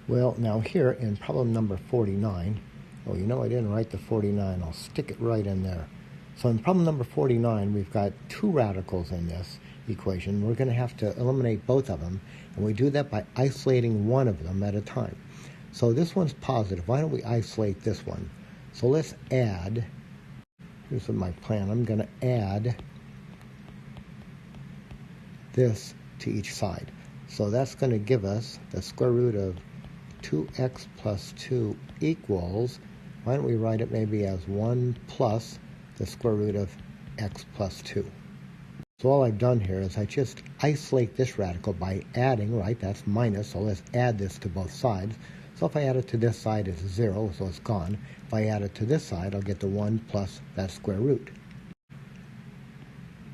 Well, now here in problem number 49, oh, you know I didn't write the 49. I'll stick it right in there. So in problem number 49, we've got two radicals in this equation. We're going to have to eliminate both of them, and we do that by isolating one of them at a time. So this one's positive. Why don't we isolate this one? So let's add, here's my plan. I'm going to add this to each side. So that's going to give us the square root of 2x plus 2 equals, why don't we write it maybe as 1 plus the square root of x plus 2. So all I've done here is I just isolate this radical by adding, right, that's minus, so let's add this to both sides. So if I add it to this side, it's 0, so it's gone. If I add it to this side, I'll get the 1 plus that square root.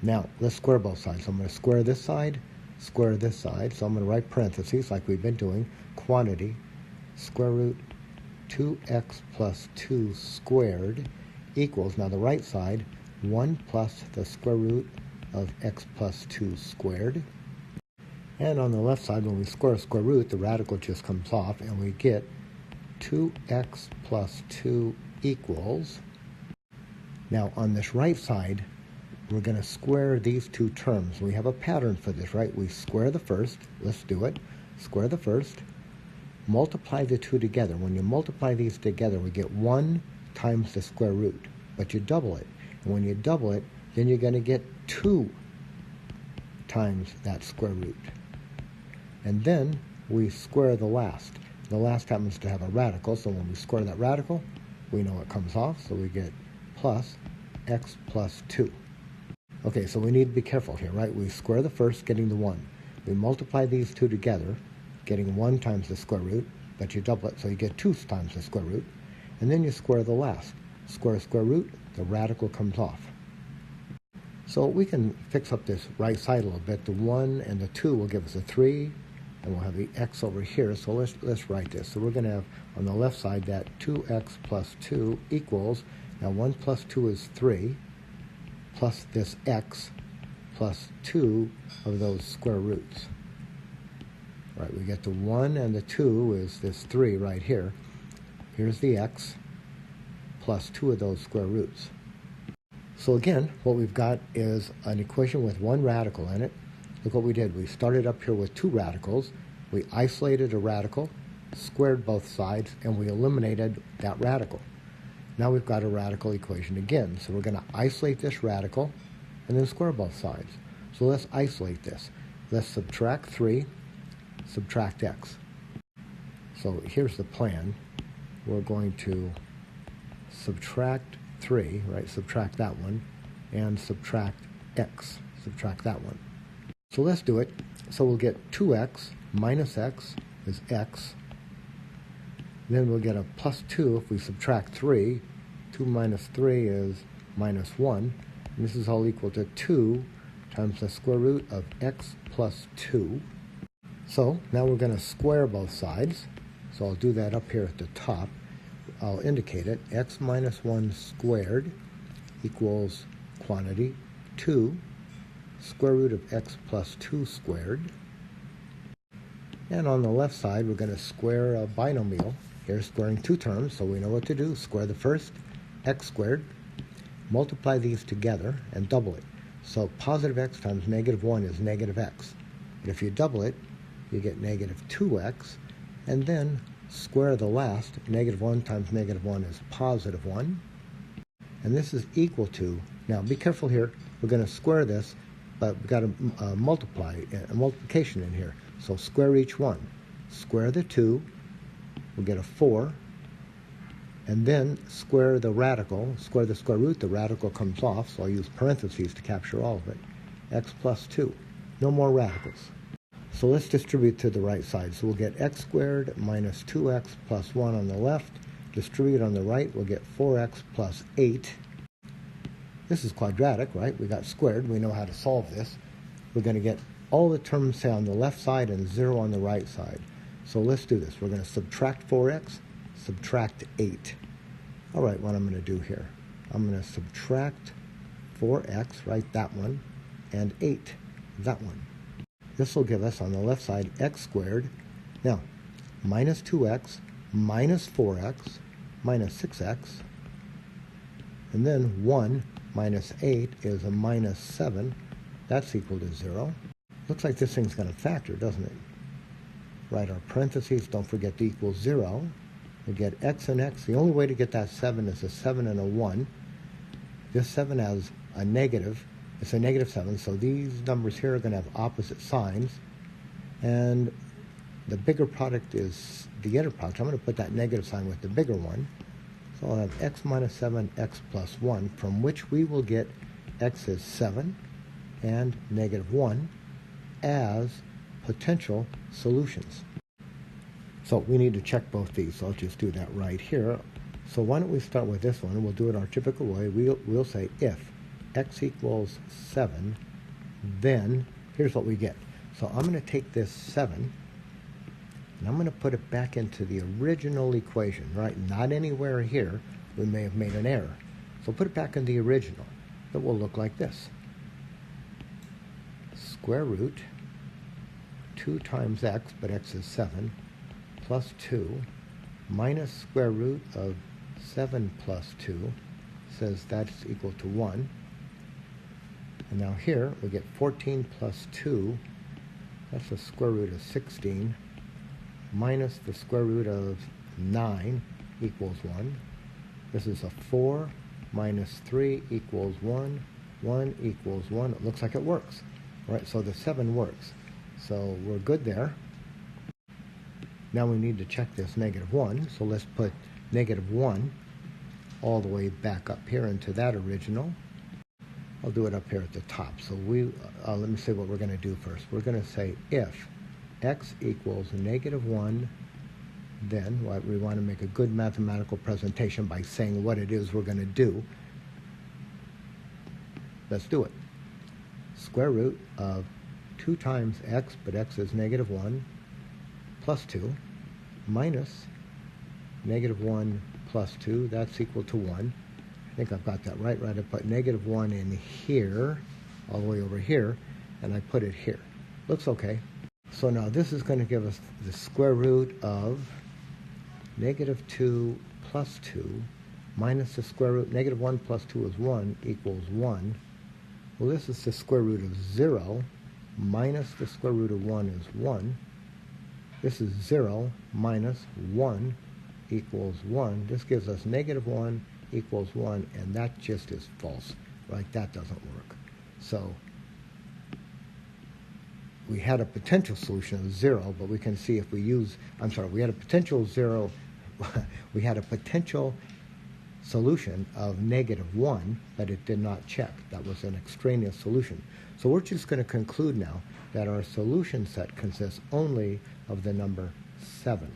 Now, let's square both sides. So I'm going to square this side, square this side. So I'm going to write parentheses like we've been doing, quantity, square root 2x plus 2 squared equals, now the right side, 1 plus the square root of x plus 2 squared. And on the left side, when we square root, the radical just comes off, and we get 2x plus 2 equals. Now on this right side, we're going to square these two terms. We have a pattern for this, right? We square the first. Let's do it. Square the first. Multiply the two together. When you multiply these together, we get 1 times the square root. But you double it. And when you double it, then you're going to get 2 times that square root. And then we square the last. The last happens to have a radical, so when we square that radical, we know it comes off, so we get plus x plus 2. Okay, so we need to be careful here, right? We square the first, getting the 1. We multiply these two together, getting 1 times the square root, but you double it, so you get 2 times the square root. And then you square the last. Square root, the radical comes off. So we can fix up this right side a little bit. The 1 and the 2 will give us a 3, and we'll have the x over here. So let's write this. So we're going to have on the left side that 2x plus 2 equals, now 1 plus 2 is 3, plus this x plus 2 of those square roots. Right, we get the 1 and the 2 is this 3 right here. Here's the x plus 2 of those square roots. So again, what we've got is an equation with one radical in it. Look what we did. We started up here with two radicals. We isolated a radical, squared both sides, and we eliminated that radical. Now we've got a radical equation again. So we're going to isolate this radical and then square both sides. So let's isolate this. Let's subtract 3, subtract x. So here's the plan. We're going to subtract 3, right? Subtract that one, and subtract x. Subtract that one. So let's do it. So we'll get 2x minus x is x. Then we'll get a plus 2 if we subtract 3. 2 minus 3 is minus 1. And this is all equal to 2 times the square root of x plus 2. So now we're going to square both sides. So I'll do that up here at the top. I'll indicate it. X minus 1 squared equals quantity 2 square root of x plus 2 squared. And on the left side, we're going to square a binomial. Here's squaring two terms, so we know what to do. Square the first, x squared. Multiply these together and double it. So positive x times negative 1 is negative x. But if you double it, you get negative 2x. And then square the last. Negative 1 times negative 1 is positive 1. And this is equal to, now be careful here, we're going to square this, but we've got a multiplication in here. So square each one. Square the 2, we'll get a 4. And then square the radical, square the square root, the radical comes off, so I'll use parentheses to capture all of it. X plus 2. No more radicals. So let's distribute to the right side. So we'll get x squared minus 2x plus 1 on the left. Distribute on the right, we'll get 4x plus 8. This is quadratic, right? We got squared. We know how to solve this. We're going to get all the terms, say, on the left side and 0 on the right side. So let's do this. We're going to subtract 4x, subtract 8. All right, what I'm going to do here, I'm going to subtract 4x, right, that one, and 8, that one. This will give us on the left side x squared. Now, minus 2x, minus 4x, minus 6x, and then 1 minus 8 is a minus 7. That's equal to 0. Looks like this thing's going to factor, doesn't it? Write our parentheses, don't forget to equal 0. We get x and x. The only way to get that 7 is a 7 and a 1. This 7 has a negative. It's a negative 7, so these numbers here are going to have opposite signs. And the bigger product is the inner product. I'm going to put that negative sign with the bigger one. So I'll have x minus 7, x plus 1, from which we will get x is 7 and negative 1 as potential solutions. So we need to check both these, so I'll just do that right here. So why don't we start with this one? We'll do it our typical way. We'll say if x equals 7, then here's what we get. So I'm going to take this 7, and I'm going to put it back into the original equation, right? Not anywhere here. We may have made an error. So put it back in the original. It will look like this. Square root 2 times x, but x is 7, plus 2, minus square root of 7 plus 2, says that's equal to 1. And now here we get 14 plus 2, that's the square root of 16, minus the square root of 9 equals 1. This is a 4 minus 3 equals 1, 1 equals 1. It looks like it works. All right, so the 7 works. So we're good there. Now we need to check this negative 1, so let's put negative 1 all the way back up here into that original. I'll do it up here at the top. So let me say what we're going to do first. We're going to say if x equals negative 1, then we want to make a good mathematical presentation by saying what it is we're going to do. Let's do it. Square root of 2 times x, but x is negative 1, plus 2, minus negative 1 plus 2, that's equal to 1. I think I've got that right. I put negative 1 in here, all the way over here, and I put it here. Looks okay. So now this is going to give us the square root of negative 2 plus 2 minus the square root. Negative 1 plus 2 is 1 equals 1. Well, this is the square root of 0 minus the square root of 1 is 1. This is 0 minus 1 equals 1. This gives us negative 1 equals 1, and that just is false, right? That doesn't work. So we had a potential solution of 0, but we can see if we use, we had a potential 0, we had a potential solution of negative 1, but it did not check. That was an extraneous solution. So we're just going to conclude now that our solution set consists only of the number 7.